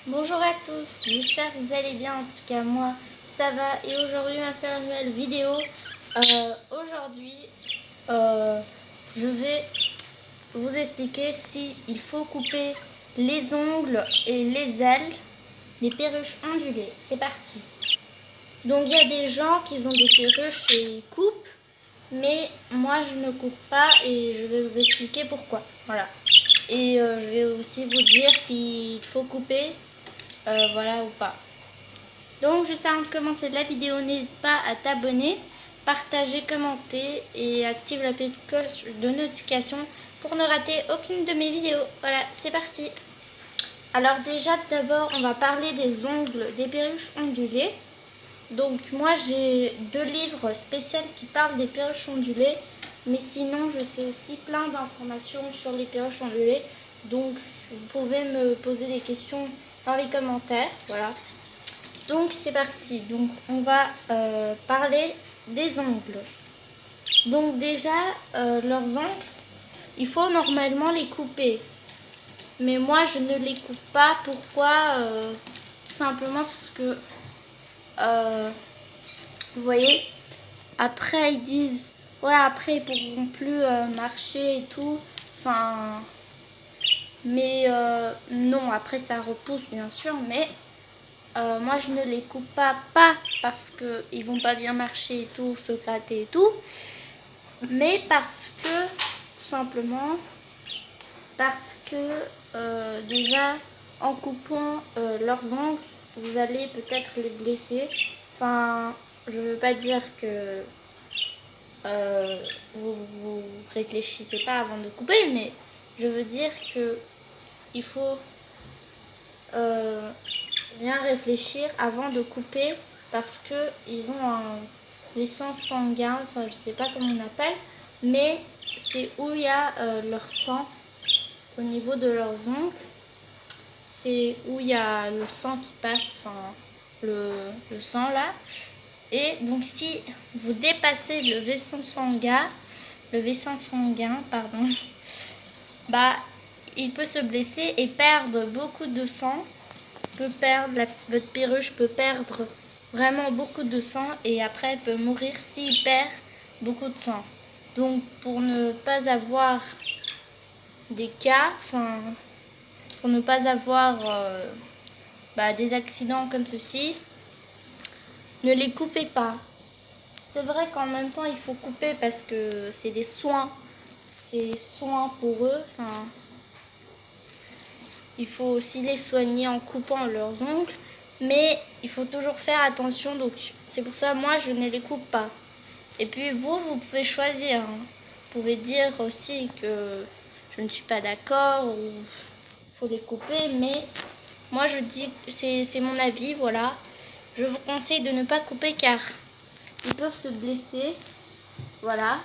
Bonjour à tous, j'espère que vous allez bien, en tout cas moi ça va et aujourd'hui on va faire une nouvelle vidéo. Aujourd'hui je vais vous expliquer s'il faut couper les ongles et les ailes des perruches ondulées. C'est parti. Donc il y a des gens qui ont des perruches et ils coupent, mais moi je ne coupe pas et je vais vous expliquer pourquoi. Voilà. Et je vais aussi vous dire s'il faut couper voilà ou pas. Donc juste avant de commencer la vidéo, n'hésite pas à t'abonner, partager, commenter et active la petite cloche de notification pour ne rater aucune de mes vidéos. Voilà, c'est parti. Alors déjà d'abord on va parler des ongles des perruches ondulées. Donc moi j'ai 2 livres spéciaux qui parlent des perruches ondulées, mais sinon je sais aussi plein d'informations sur les perruches ondulées. Donc vous pouvez me poser des questions dans les commentaires. Voilà. Donc c'est parti. Donc on va parler des ongles. Donc déjà leurs ongles, il faut normalement les couper. Mais moi je ne les coupe pas. Pourquoi tout simplement parce que vous voyez, après ils disent ouais après ils pourront plus marcher et tout. Enfin mais non, après ça repousse bien sûr, mais moi je ne les coupe pas parce qu'ils vont pas bien marcher et tout, se gratter et tout, mais parce que tout simplement parce que déjà en coupant leurs ongles vous allez peut-être les blesser. Enfin je veux pas dire que vous réfléchissez pas avant de couper, mais je veux dire que il faut bien réfléchir avant de couper parce que ils ont un vaisseau sanguin, enfin je sais pas comment on appelle, mais c'est où il y a leur sang au niveau de leurs ongles, c'est où il y a le sang qui passe, enfin le sang là. Et donc si vous dépassez le vaisseau sanguin, pardon, bah il peut se blesser et perdre beaucoup de sang. Votre perruche peut perdre vraiment beaucoup de sang et après elle peut mourir s'il perd beaucoup de sang. Donc pour ne pas avoir des cas, enfin pour ne pas avoir des accidents comme ceci, ne les coupez pas. C'est vrai qu'en même temps il faut couper parce que c'est des soins, c'est soin pour eux. Enfin, il faut aussi les soigner en coupant leurs ongles, mais il faut toujours faire attention. Donc c'est pour ça moi je ne les coupe pas. Et puis vous pouvez choisir, hein. Vous pouvez dire aussi que je ne suis pas d'accord ou il faut les couper, mais moi je dis c'est mon avis, voilà. Je vous conseille de ne pas couper car ils peuvent se blesser, voilà.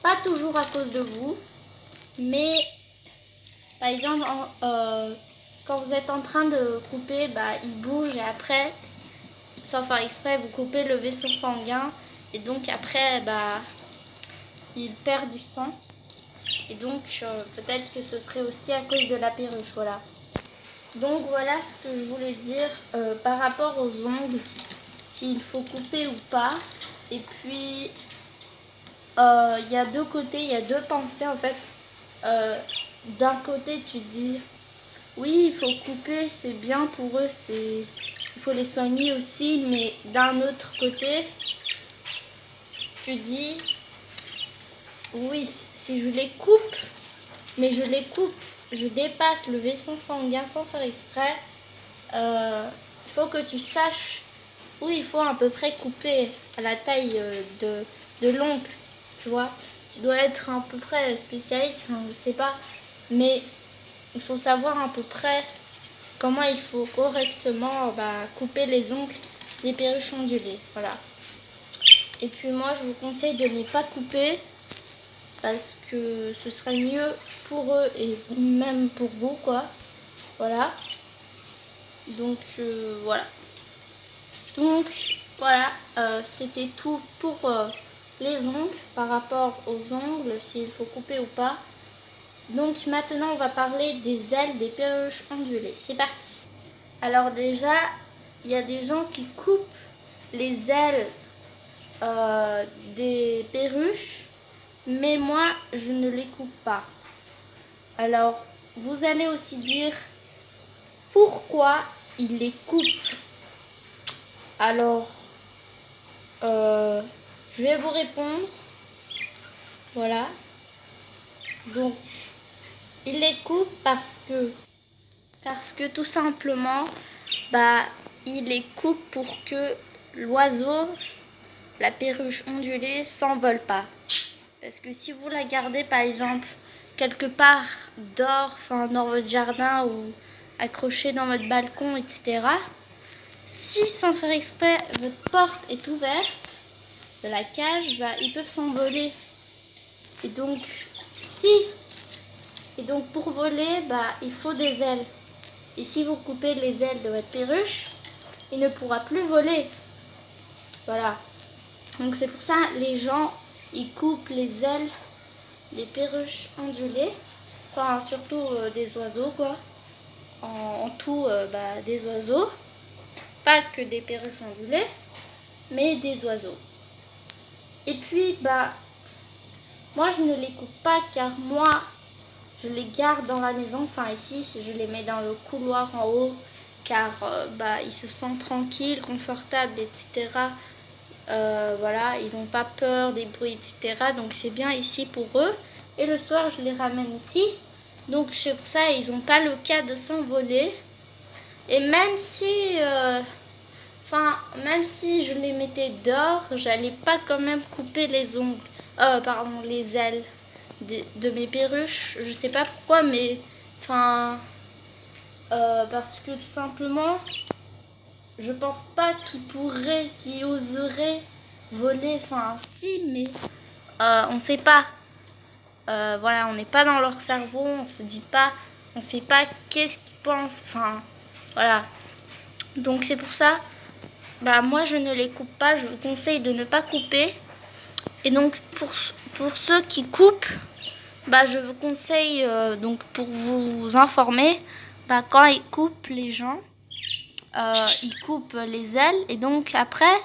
Pas toujours à cause de vous, mais par exemple quand vous êtes en train de couper, il bouge et après, sans faire exprès, vous coupez le vaisseau sanguin et donc après, il perd du sang. Et donc, peut-être que ce serait aussi à cause de la perruche, voilà. Donc voilà ce que je voulais dire par rapport aux ongles, s'il faut couper ou pas. Et puis, il y a 2 côtés, il y a 2 pensées en fait. D'un côté, tu dis oui, il faut couper, c'est bien pour eux, il faut les soigner aussi, mais d'un autre côté, tu dis oui, si je les coupe, mais je dépasse le vaisseau sanguin sans faire exprès, il faut que tu saches où il faut à peu près couper à la taille de l'ongle, tu vois. Tu dois être à peu près spécialiste, enfin, je sais pas, mais il faut savoir à peu près comment il faut correctement couper les ongles des perruches ondulées. Voilà. Et puis moi, je vous conseille de ne pas couper parce que ce serait mieux pour eux et même pour vous, quoi. Voilà. Donc, voilà. Donc, voilà. C'était tout pour les ongles, par rapport aux ongles, s'il faut couper ou pas. Donc, maintenant, on va parler des ailes des perruches ondulées. C'est parti. Alors déjà, il y a des gens qui coupent les ailes des perruches, mais moi, je ne les coupe pas. Alors, vous allez aussi dire pourquoi ils les coupent. Alors, je vais vous répondre. Voilà. Donc, ils les coupent parce que tout simplement, ils les coupent pour que l'oiseau, la perruche ondulée, s'envole pas. Parce que si vous la gardez par exemple quelque part dehors, dans votre jardin ou accrochée dans votre balcon, etc., si sans faire exprès votre porte est ouverte de la cage, ils peuvent s'envoler. Et donc, pour voler, il faut des ailes. Et si vous coupez les ailes de votre perruche, il ne pourra plus voler. Voilà. Donc c'est pour ça les gens ils coupent les ailes des perruches ondulées, surtout des oiseaux quoi. En tout des oiseaux, pas que des perruches ondulées, mais des oiseaux. Et puis moi je ne les coupe pas car moi je les garde dans la maison. Ici je les mets dans le couloir en haut car ils se sentent tranquilles, confortables, etc. Voilà, ils n'ont pas peur des bruits, etc. Donc c'est bien ici pour eux. Et le soir, je les ramène ici. Donc c'est pour ça ils n'ont pas le cas de s'envoler. Et même si je les mettais dehors, j'allais pas quand même couper les ongles, les ailes de mes perruches. Je sais pas pourquoi, mais parce que tout simplement, je pense pas qu'ils oseraient voler. Si, mais on sait pas. Voilà, on n'est pas dans leur cerveau, on se dit pas, on sait pas qu'est-ce qu'ils pensent. Voilà. Donc c'est pour ça, moi je ne les coupe pas. Je vous conseille de ne pas couper. Et donc pour ceux qui coupent, je vous conseille donc pour vous informer, quand ils coupent les gens. Ils coupent les ailes et donc après,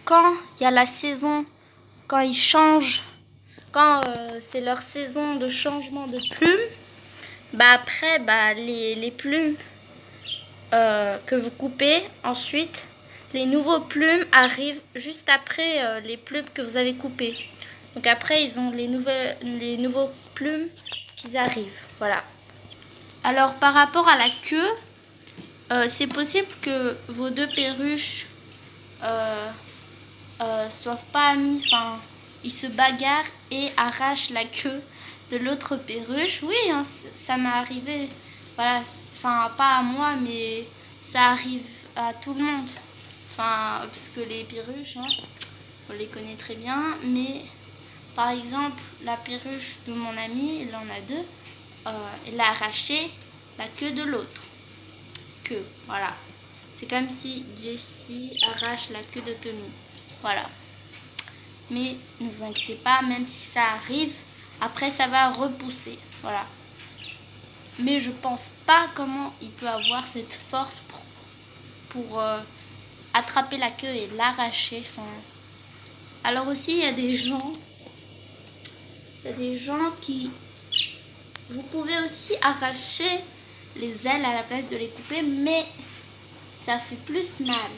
quand il y a la saison, quand ils changent, quand c'est leur saison de changement de plumes, après, les plumes que vous coupez, ensuite, les nouveaux plumes arrivent juste après les plumes que vous avez coupées. Donc après, ils ont les nouveaux plumes qui arrivent. Voilà. Alors par rapport à la queue, c'est possible que vos deux perruches soient pas amis, ils se bagarrent et arrachent la queue de l'autre perruche. Oui, hein, ça m'est arrivé. Voilà, pas à moi, mais ça arrive à tout le monde. Parce que les perruches, hein, on les connaît très bien, mais par exemple, la perruche de mon ami, il en a deux, il a arraché la queue de l'autre. Voilà. C'est comme si Jessie arrache la queue de Tommy. Voilà. Mais ne vous inquiétez pas, même si ça arrive, après ça va repousser. Voilà. Mais je pense pas comment il peut avoir cette force pour attraper la queue et l'arracher. Alors aussi, il y a des gens qui... Vous pouvez aussi arracher les ailes à la place de les couper, mais ça fait plus mal.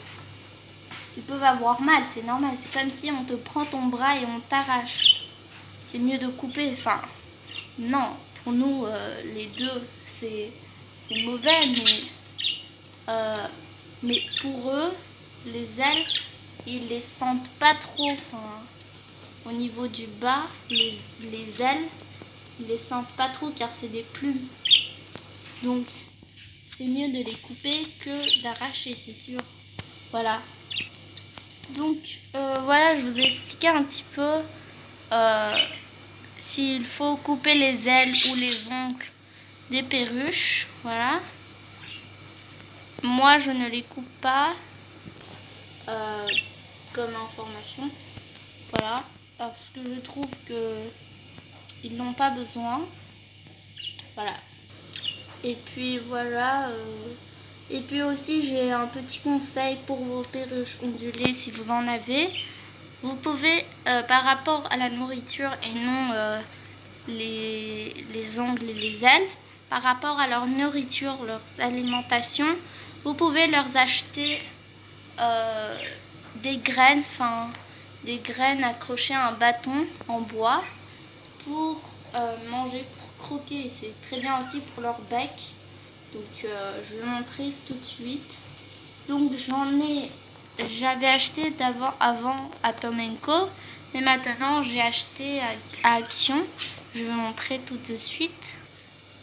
Ils peuvent avoir mal, c'est normal. C'est comme si on te prend ton bras et on t'arrache. C'est mieux de couper. Non, pour nous, les deux, c'est mauvais, mais pour eux, les ailes, ils les sentent pas trop. Au niveau du bas, les ailes, ils les sentent pas trop car c'est des plumes. Donc, c'est mieux de les couper que d'arracher, c'est sûr. Voilà. Donc, voilà, je vous ai expliqué un petit peu s'il faut couper les ailes ou les ongles des perruches. Voilà. Moi, je ne les coupe pas comme information. Voilà. Parce que je trouve qu'ils n'ont pas besoin. Voilà. Et puis voilà. Et puis aussi, j'ai un petit conseil pour vos perruches ondulées si vous en avez. Vous pouvez, par rapport à la nourriture et non les ongles et les ailes, par rapport à leur nourriture, leur alimentation, vous pouvez leur acheter des graines, accrochées à un bâton en bois pour manger, pour croquer. C'est très bien aussi pour leur bec. Donc je vais vous montrer tout de suite. Donc j'avais acheté avant à Tom & Co, mais maintenant j'ai acheté à Action. Je vais vous montrer tout de suite.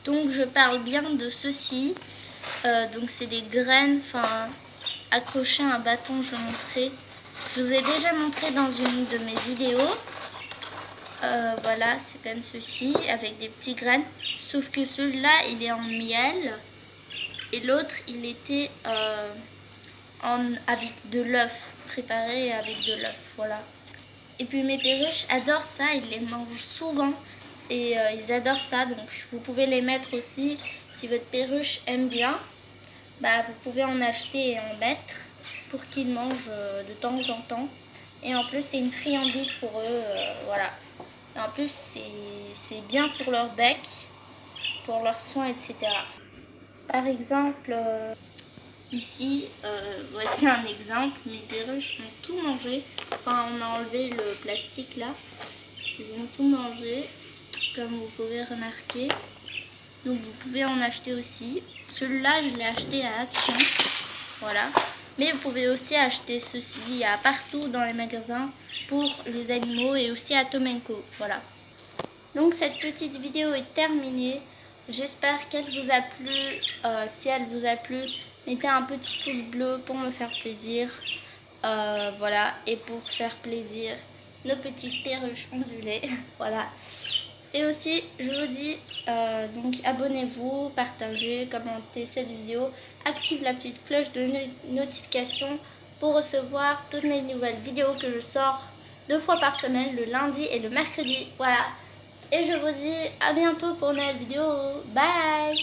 Donc je parle bien de ceci. Donc c'est des graines, accrochées à un bâton. Je vais montrer. Je vous ai déjà montré dans une de mes vidéos. Voilà, c'est comme ceci, avec des petits graines. Sauf que celui-là, il est en miel. Et l'autre, il était avec de l'œuf, préparé avec de l'œuf, voilà. Et puis mes perruches adorent ça, ils les mangent souvent. Et ils adorent ça, donc vous pouvez les mettre aussi. Si votre perruche aime bien, vous pouvez en acheter et en mettre pour qu'ils mangent de temps en temps. Et en plus, c'est une friandise pour eux, voilà. Et en plus, c'est bien pour leur bec, pour leurs soins, etc. Par exemple, ici, voici un exemple. Mes perruches ont tout mangé. Enfin, on a enlevé le plastique là. Ils ont tout mangé, comme vous pouvez remarquer. Donc vous pouvez en acheter aussi. Celui-là, je l'ai acheté à Action. Voilà. Mais vous pouvez aussi acheter ceci. Il y a partout dans les magasins pour les animaux et aussi à Tom & Co. Voilà. Donc cette petite vidéo est terminée. J'espère qu'elle vous a plu. Si elle vous a plu, mettez un petit pouce bleu pour me faire plaisir. Voilà. Et pour faire plaisir nos petites perruches ondulées. Voilà. Et aussi, je vous dis, donc abonnez-vous, partagez, commentez cette vidéo, active la petite cloche de notification pour recevoir toutes mes nouvelles vidéos que je sors 2 fois par semaine, le lundi et le mercredi. Voilà. Et je vous dis à bientôt pour une nouvelle vidéo. Bye!